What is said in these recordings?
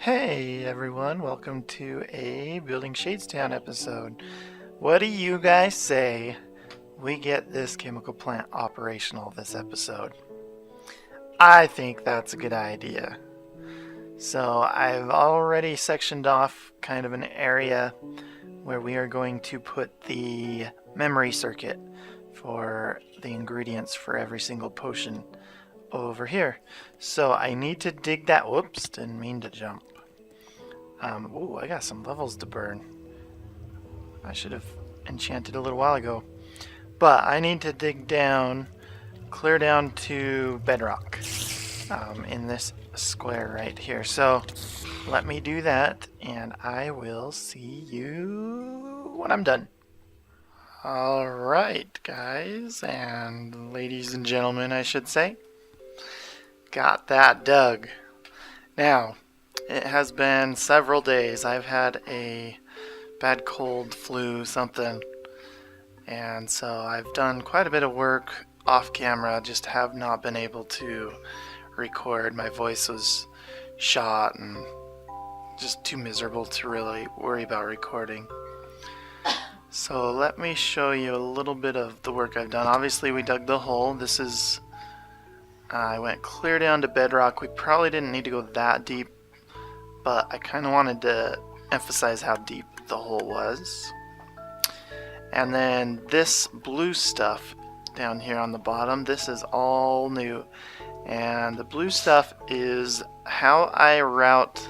Hey everyone, welcome to a Building Shadesztown episode. What do you guys say we get this chemical plant operational this episode? I think that's a good idea. So I've already sectioned off kind of an area where we are going to put the memory circuit for the ingredients for every single potion over here. So I need to dig that. Whoops, didn't mean to jump. Ooh, I got some levels to burn. I should have enchanted a little while ago. But I need to dig down, clear down to bedrock in this square right here. So let me do that, and I will see you when I'm done. Alright, guys, and ladies and gentlemen, I should say. Got that dug. Now, it has been several days. I've had a bad cold, flu, something. And so I've done quite a bit of work off camera, just have not been able to record. My voice was shot and just too miserable to really worry about recording. So let me show you a little bit of the work I've done. Obviously we dug the hole. This is, I went clear down to bedrock. We probably didn't need to go that deep, but I kind of wanted to emphasize how deep the hole was. And then this blue stuff down here on the bottom, this is all new. And the blue stuff is how I route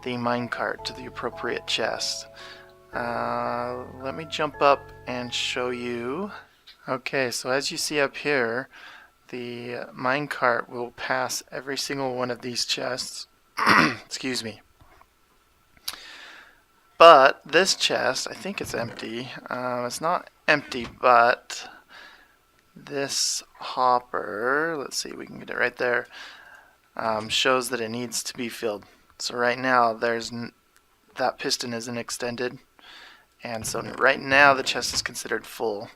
the minecart to the appropriate chest. Let me jump up and show you. Okay, so as you see up here, the minecart will pass every single one of these chests. Excuse me. But this chest, I think it's empty. It's not empty, but this hopper, let's see, we can get it right there, shows that it needs to be filled. So right now, that piston isn't extended, and so right now the chest is considered full.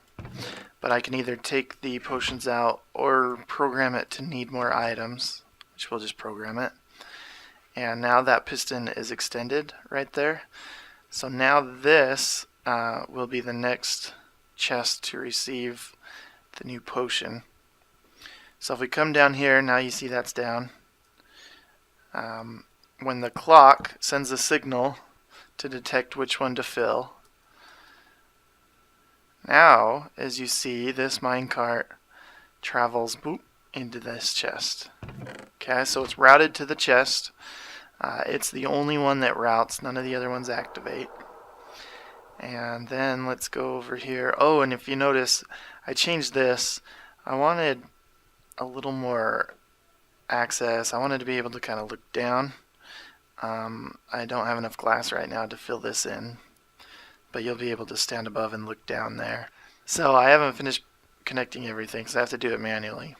But I can either take the potions out or program it to need more items, which we'll just program it. And now that piston is extended right there. So now this will be the next chest to receive the new potion. So if we come down here, now you see that's down. When the clock sends a signal to detect which one to fill, now as you see, this minecart travels boop into this chest. Okay, so it's routed to the chest. It's the only one that routes, none of the other ones activate. And then let's go over here. Oh, and if you notice, I changed this. I wanted a little more access. I wanted to be able to kind of look down. I don't have enough glass right now to fill this in, but you'll be able to stand above and look down there. So I haven't finished connecting everything, so I have to do it manually.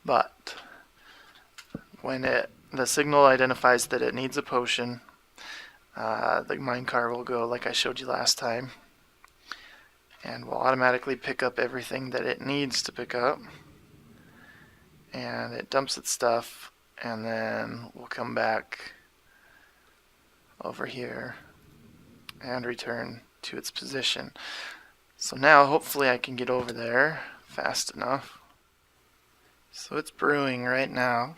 But when the signal identifies that it needs a potion, the minecart will go like I showed you last time, and will automatically pick up everything that it needs to pick up, and it dumps its stuff, and then we'll come back over here and return to its position. So now hopefully I can get over there fast enough. So it's brewing right now,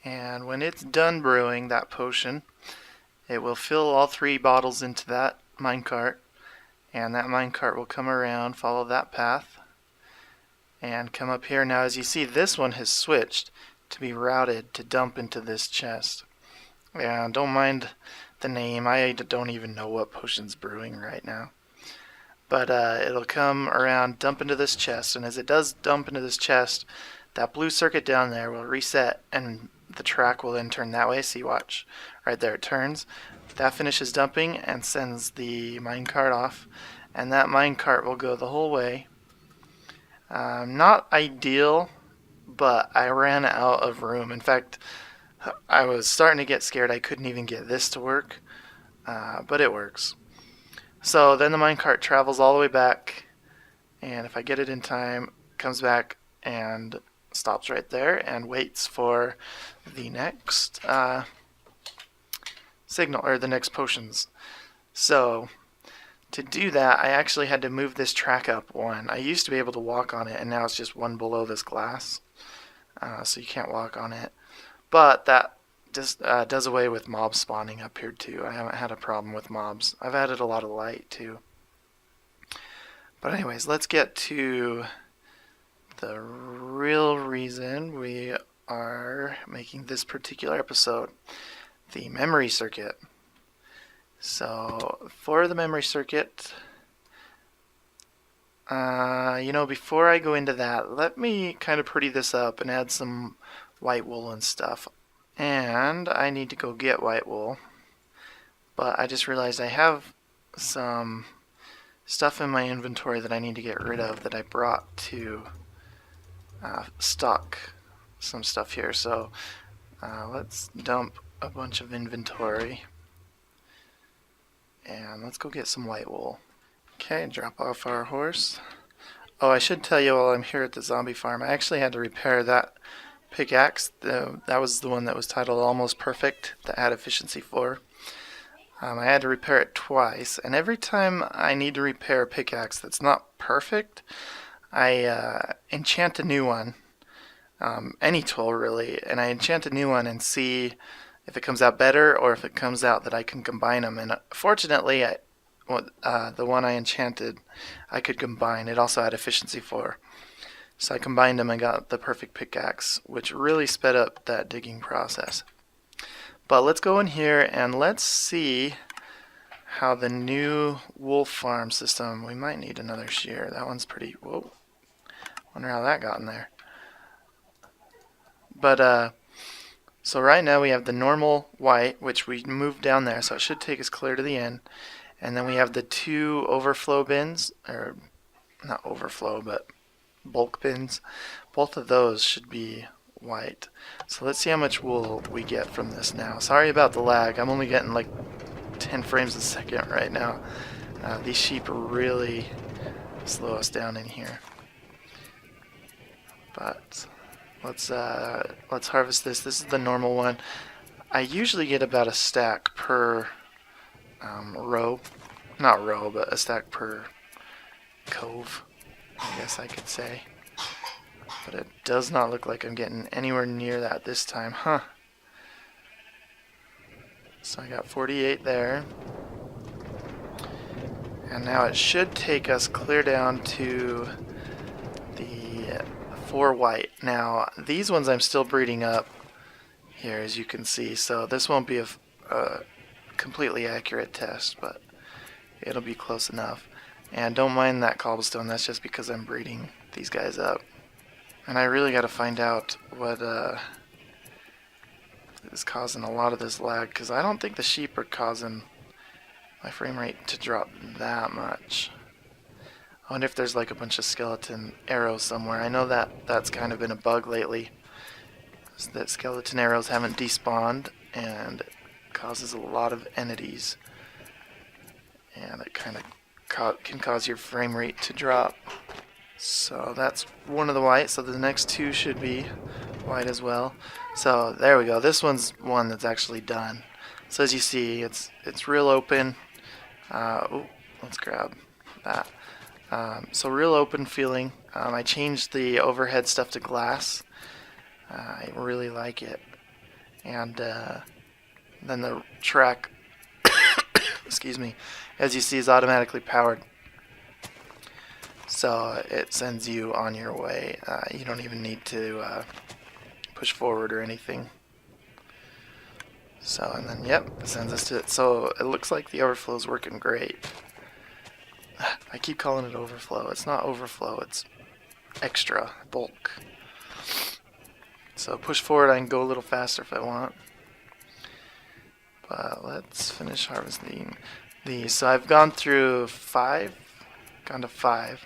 and when it's done brewing that potion, it will fill all 3 bottles into that minecart, and that minecart will come around, follow that path, and come up here. Now as you see, this one has switched to be routed to dump into this chest. And don't mind the name, I don't even know what potion's brewing right now. But it'll come around, dump into this chest, and as it does dump into this chest, that blue circuit down there will reset, and the track will then turn that way. See, watch. Right there, it turns. That finishes dumping and sends the minecart off, and that minecart will go the whole way. Not ideal, but I ran out of room. In fact, I was starting to get scared I couldn't even get this to work, but it works. So then the minecart travels all the way back, and if I get it in time, comes back and stops right there and waits for the next signal, or the next potions. So to do that, I actually had to move this track up one. I used to be able to walk on it, and now it's just one below this glass, so you can't walk on it. But that just does away with mob spawning up here too. I haven't had a problem with mobs. I've added a lot of light too. But anyways, let's get to the real reason we are making this particular episode, the memory circuit. So for the memory circuit, before I go into that, let me kind of pretty this up and add some white wool and stuff. And I need to go get white wool, but I just realized I have some stuff in my inventory that I need to get rid of that I brought to stock some stuff here. So let's dump a bunch of inventory. And let's go get some white wool. Okay, drop off our horse. Oh, I should tell you while I'm here at the zombie farm, I actually had to repair that pickaxe. That was the one that was titled Almost Perfect, that had efficiency 4. I had to repair it twice, and every time I need to repair a pickaxe that's not perfect, I enchant a new one. Any tool really, and I enchant a new one and see if it comes out better or if it comes out that I can combine them. And fortunately, the one I enchanted, I could combine. It also had efficiency 4. So I combined them and got the perfect pickaxe, which really sped up that digging process. But let's go in here and let's see how the new wool farm system, we might need another shear. That one's pretty, whoa, wonder how that got in there. But so right now we have the normal white, which we moved down there, so it should take us clear to the end. And then we have the 2 overflow bins, or not overflow, but bulk bins. Both of those should be white. So let's see how much wool we get from this now. Sorry about the lag. I'm only getting like 10 frames a second right now. These sheep really slow us down in here. But let's harvest this. This is the normal one. I usually get about a stack per row. Not row, but a stack per cove, I guess I could say. But it does not look like I'm getting anywhere near that this time, huh? So I got 48 there. And now it should take us clear down to the 4 white. Now, these ones I'm still breeding up here, as you can see. So this won't be a completely accurate test, but it'll be close enough. And don't mind that cobblestone, that's just because I'm breeding these guys up. And I really got to find out what is causing a lot of this lag, because I don't think the sheep are causing my frame rate to drop that much. I wonder if there's like a bunch of skeleton arrows somewhere. I know that that's kind of been a bug lately, is that skeleton arrows haven't despawned, and it causes a lot of entities. And it kind of can cause your frame rate to drop. So that's one of the white, so the next 2 should be white as well. So there we go. This one's one that's actually done. So as you see, it's real open. Let's grab that. So real open feeling. I changed the overhead stuff to glass. I really like it. And then the track, excuse me, as you see, is automatically powered. So it sends you on your way. You don't even need to push forward or anything. So, and then, yep, it sends us to it. So it looks like the overflow is working great. I keep calling it overflow. It's not overflow, it's extra, bulk. So push forward, I can go a little faster if I want. But let's finish harvesting these. So I've gone through 5, gone to 5.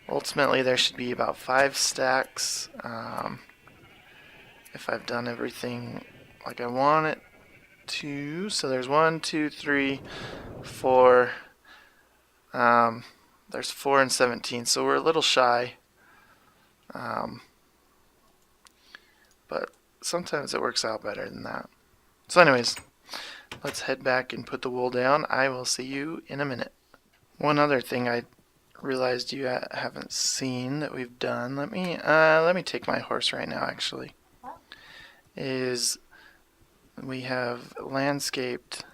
Ultimately, there should be about 5 stacks if I've done everything like I want it to. So there's 1, 2, 3, 4. There's 4 and 17, so we're a little shy. But sometimes it works out better than that. So anyways, let's head back and put the wool down. I will see you in a minute. One other thing I realized you haven't seen that we've done. Let me take my horse right now. Actually, is we have landscaped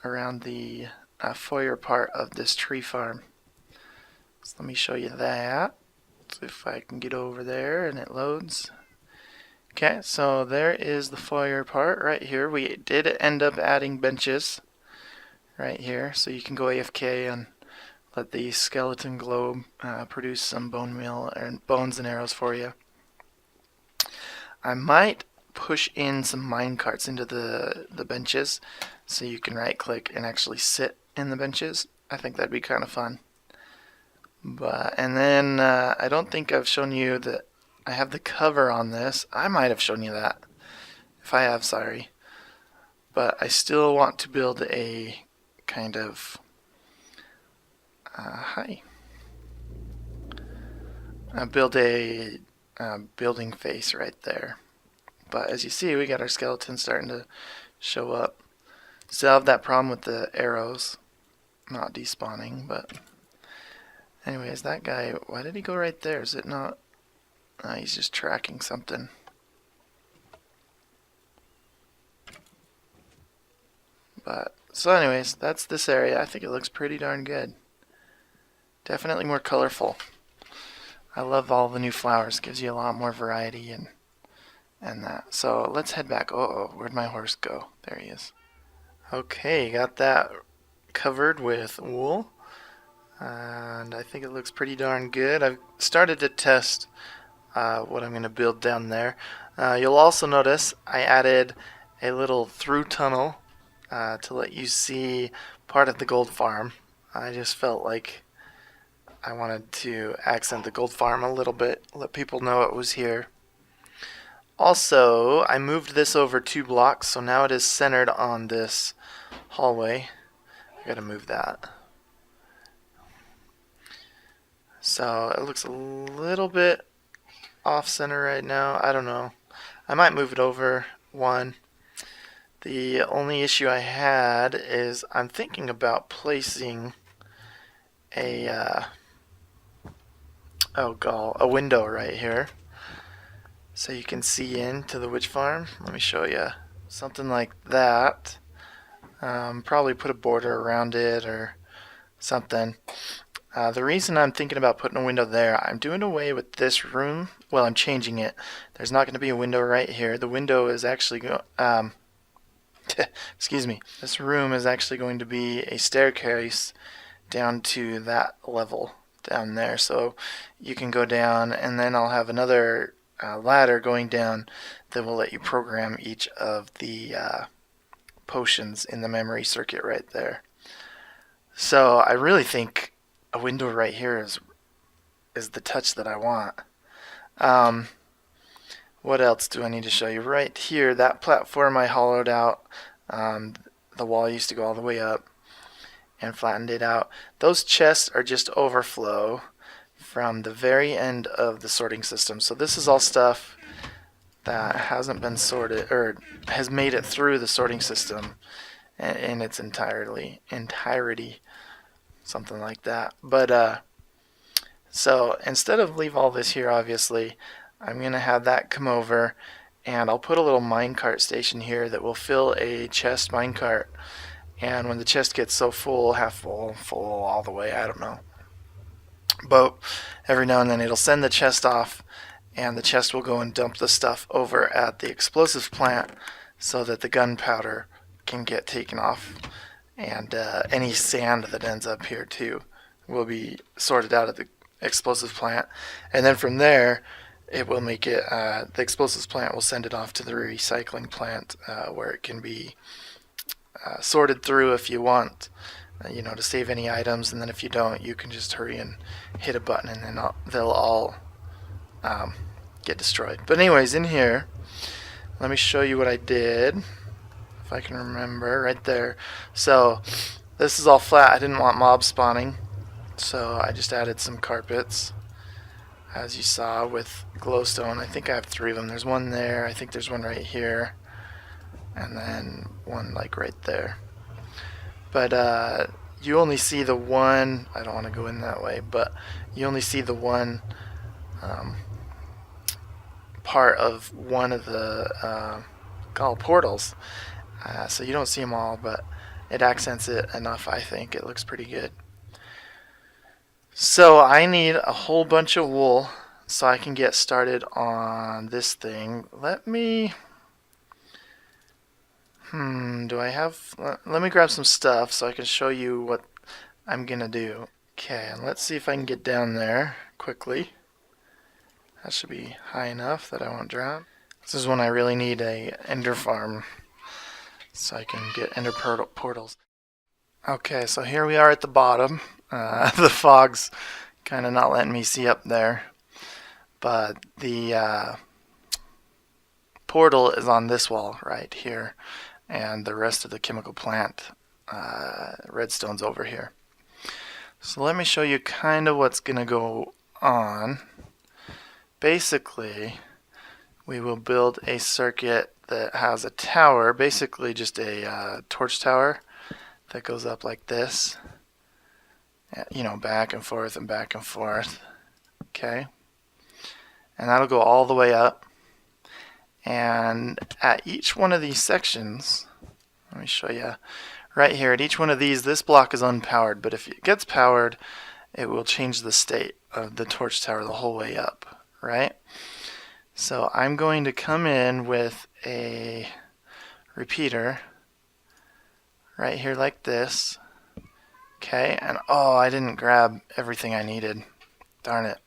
around the foyer part of this tree farm. So let me show you that. So if I can get over there and it loads. Okay, so there is the foyer part right here. We did end up adding benches right here, so you can go AFK and let the skeleton globe produce some bone meal and bones and arrows for you. I might push in some mine carts into the benches so you can right click and actually sit in the benches. I think that'd be kind of fun. And then I don't think I've shown you that I have the cover on this. I might have shown you that. If I have, sorry. But I still want to build a kind of build a building face right there. But as you see, we got our skeleton starting to show up. Still have that problem with the arrows not despawning, but anyways, that guy, why did he go right there? Is it not? He's just tracking something. But so anyways, that's this area. I think it looks pretty darn good. Definitely more colorful. I love all the new flowers. Gives you a lot more variety and that. So let's head back. Uh-oh, where'd my horse go? There he is. Okay, got that covered with wool. And I think it looks pretty darn good. I've started to test what I'm going to build down there. You'll also notice I added a little through tunnel to let you see part of the gold farm. I just felt like I wanted to accent the gold farm a little bit, let people know it was here. Also, I moved this over 2 blocks, so now it is centered on this hallway. I gotta move that. So it looks a little bit off center right now. I don't know. I might move it over 1. The only issue I had is I'm thinking about placing a a window right here so you can see into the witch farm. Let me show you. Something like that. Probably put a border around it or something. The reason I'm thinking about putting a window there, I'm doing away with this room. Well, I'm changing it. There's not going to be a window right here. The window is actually excuse me. This room is actually going to be a staircase down to that level down there. So you can go down, and then I'll have another ladder going down that will let you program each of the potions in the memory circuit right there. So I really think a window right here is the touch that I want. What else do I need to show you? Right here, that platform I hollowed out. The wall used to go all the way up and flattened it out. Those chests are just overflow from the very end of the sorting system. So this is all stuff that hasn't been sorted or has made it through the sorting system in its entirety, something like that. But so instead of leave all this here, obviously, I'm going to have that come over, and I'll put a little minecart station here that will fill a chest minecart. And when the chest gets so full, half full, full all the way, I don't know. But every now and then it'll send the chest off, and the chest will go and dump the stuff over at the explosives plant so that the gunpowder can get taken off. And any sand that ends up here too will be sorted out at the explosives plant. And then from there, it will make it, the explosives plant will send it off to the recycling plant where it can be sorted through if you want, to save any items. And then if you don't, you can just hurry and hit a button, and then they'll all get destroyed. But anyways, in here, let me show you what I did, if I can remember, right there. So this is all flat. I didn't want mob spawning, so I just added some carpets, as you saw, with glowstone. I think I have 3 of them. There's one there. I think there's one right here. and then one like right there. But you only see the one, I don't want to go in that way, but you only see the one part of one of the called portals. So you don't see them all, but it accents it enough, I think. It looks pretty good. So I need a whole bunch of wool so I can get started on this thing. Let me... do I have... Let me grab some stuff so I can show you what I'm gonna do. Okay, and let's see if I can get down there quickly. That should be high enough that I won't drown. This is when I really need a ender farm so I can get ender portals. Okay, so here we are at the bottom. The fog's kind of not letting me see up there, but the portal is on this wall right here, and the rest of the chemical plant redstone's over here. So let me show you kind of what's gonna go on. Basically, we will build a circuit that has a tower, basically just a torch tower that goes up like this, you know, back and forth and back and forth. Okay, and that'll go all the way up, and at each one of these sections, let me show you right here, at each one of these, this block is unpowered, but if it gets powered, it will change the state of the torch tower the whole way up, right? So I'm going to come in with a repeater right here like this. Okay, and oh, I didn't grab everything I needed. Darn it.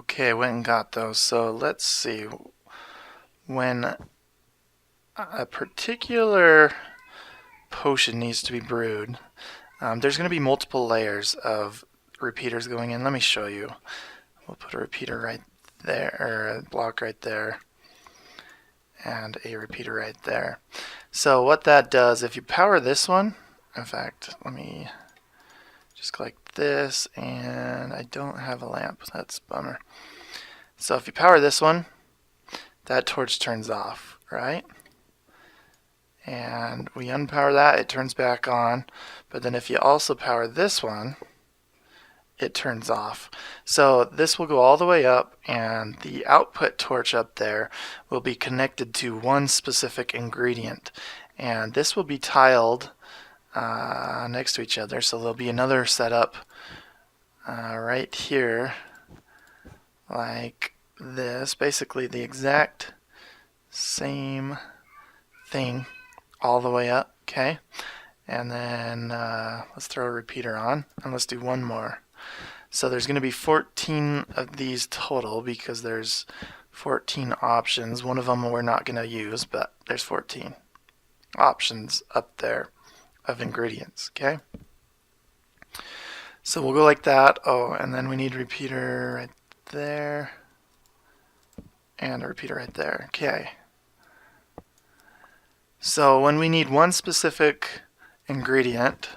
Okay, went and got those. So let's see. When a particular potion needs to be brewed, there's going to be multiple layers of repeaters going in. Let me show you. We'll put a repeater right there, or a block right there, and a repeater right there. So what that does, if you power this one, in fact, let me just click this, and I don't have a lamp. That's a bummer. So if you power this one, that torch turns off, right? And we unpower that, it turns back on. But then if you also power this one, it turns off. So this will go all the way up, and the output torch up there will be connected to one specific ingredient, and this will be tiled next to each other. So there'll be another setup right here like this, basically the exact same thing all the way up. Okay, and then let's throw a repeater on, and let's do one more. So there's going to be 14 of these total because there's 14 options. One of them we're not going to use, but there's 14 options up there of ingredients. Okay, so we'll go like that. Oh, and then we need a repeater right there and a repeater right there. Okay, so when we need one specific ingredient,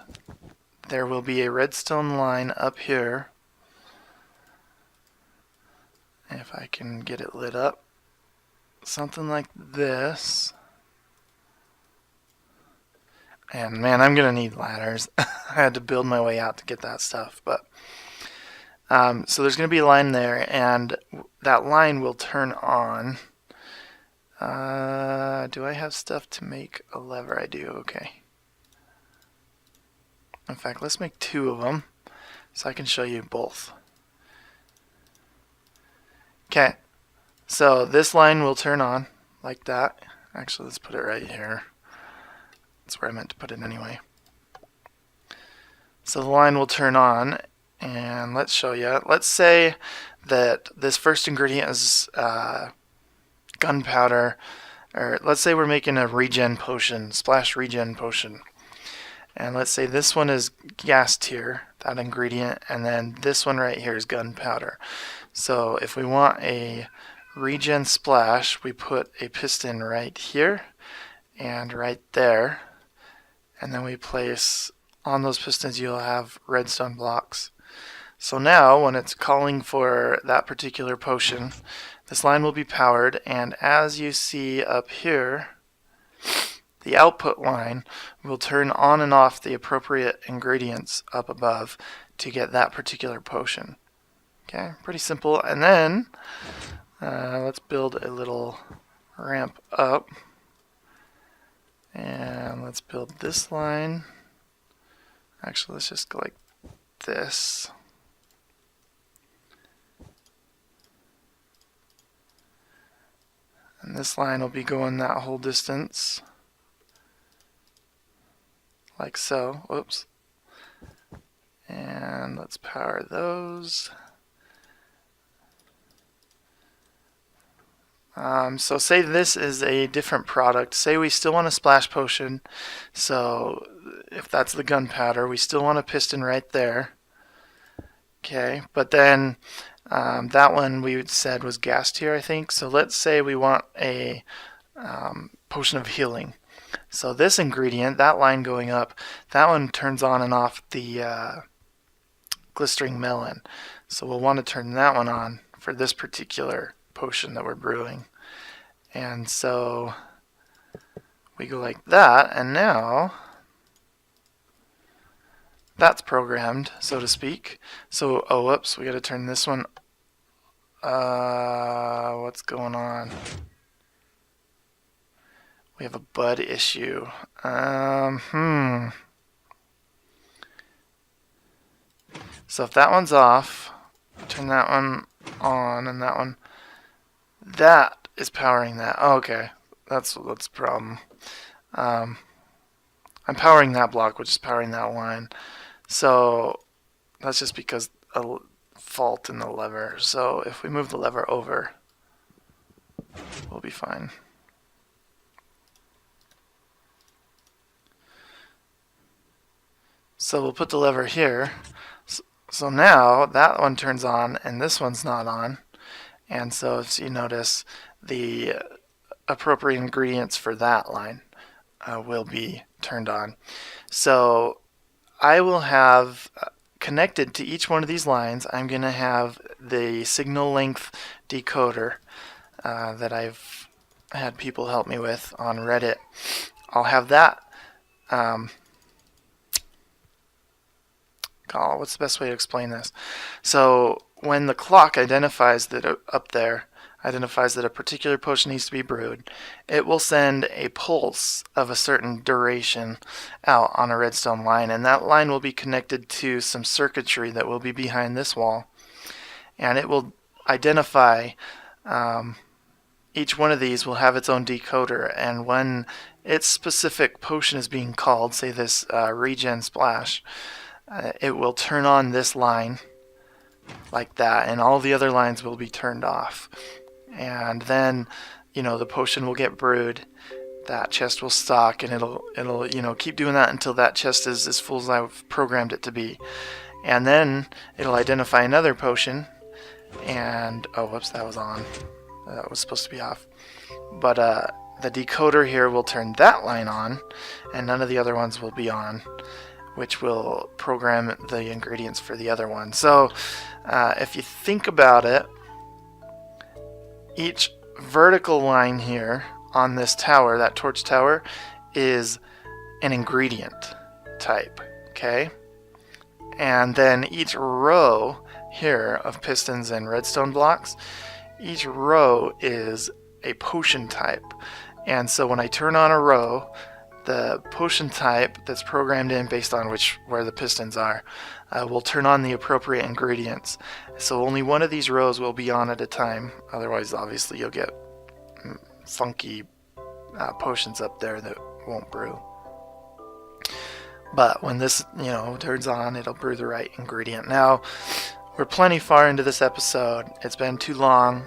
there will be a redstone line up here. If I can get it lit up, something like this. And man, I'm gonna need ladders. I had to build my way out to get that stuff, but so there's gonna be a line there, and that line will turn on. Do I have stuff to make a lever? I do. Okay. In fact, let's make 2 of them so I can show you both. Okay, so this line will turn on like that. Actually, let's put it right here. That's where I meant to put it anyway. So the line will turn on, and let's show you. Let's say that this first ingredient is gunpowder, or let's say we're making a regen potion, splash regen potion. And let's say this one is gas tier, that ingredient, and then this one right here is gunpowder. So if we want a regen splash, we put a piston right here and right there, and then we place on those pistons, you'll have redstone blocks. So now when it's calling for that particular potion, this line will be powered, and as you see up here, the output line will turn on and off the appropriate ingredients up above to get that particular potion. Okay, pretty simple. And then let's build a little ramp up. And let's build this line. Actually, let's just go like this. And this line will be going that whole distance. Like so. Whoops. And let's power those. So say this is a different product. Say we still want a splash potion. So if that's the gunpowder, we still want a piston right there. Okay, but then that one we said was gas tier, I think. So let's say we want a potion of healing. So this ingredient, that line going up, that one turns on and off the glistering melon. So we'll want to turn that one on for this particular potion that we're brewing. And so we go like that, and now that's programmed, so to speak. So, oh, whoops, we got to turn this one. What's going on? We have a bud issue. So if that one's off, turn that one on, and that one, that is powering that. Oh, okay, that's the problem. I'm powering that block, which is powering that line. So that's just because a fault in the lever. So if we move the lever over, we'll be fine. So we'll put the lever here. So now that one turns on and this one's not on. And so as you notice, the appropriate ingredients for that line will be turned on. So I will have connected to each one of these lines, I'm going to have the signal length decoder that I've had people help me with on Reddit. I'll have that. What's the best way to explain this? So when the clock identifies that up there, identifies that a particular potion needs to be brewed, it will send a pulse of a certain duration out on a redstone line, and that line will be connected to some circuitry that will be behind this wall, and it will identify each one of these will have its own decoder, and when its specific potion is being called, say this regen splash, it will turn on this line like that, and all the other lines will be turned off. And then, the potion will get brewed, that chest will stock, and it'll keep doing that until that chest is as full as I've programmed it to be. And then it'll identify another potion, and oh, whoops, that was on. That was supposed to be off. But the decoder here will turn that line on, and none of the other ones will be on, which will program the ingredients for the other one. So if you think about it, each vertical line here on this tower, that torch tower, is an ingredient type, okay? And then each row here of pistons and redstone blocks, each row is a potion type. And so when I turn on a row, the potion type that's programmed in based on where the pistons are will turn on the appropriate ingredients. So only one of these rows will be on at a time. Otherwise, obviously, you'll get funky potions up there that won't brew. But when this, turns on, it'll brew the right ingredient. Now, we're plenty far into this episode. It's been too long.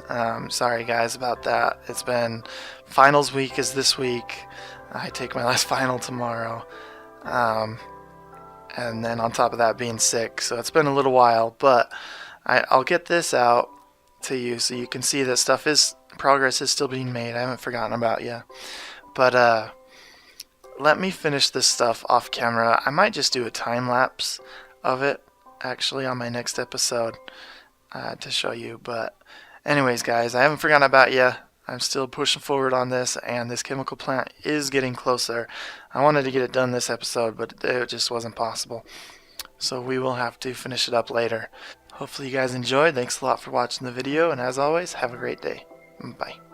Sorry, guys, about that. It's been finals week is this week. I take my last final tomorrow. And then on top of that, being sick. So it's been a little while, but I'll get this out to you so you can see that progress is still being made. I haven't forgotten about you. But let me finish this stuff off camera. I might just do a time lapse of it actually on my next episode to show you. But anyways, guys, I haven't forgotten about you. I'm still pushing forward on this, and this chemical plant is getting closer. I wanted to get it done this episode, but it just wasn't possible. So we will have to finish it up later. Hopefully you guys enjoyed. Thanks a lot for watching the video, and as always, have a great day. Bye.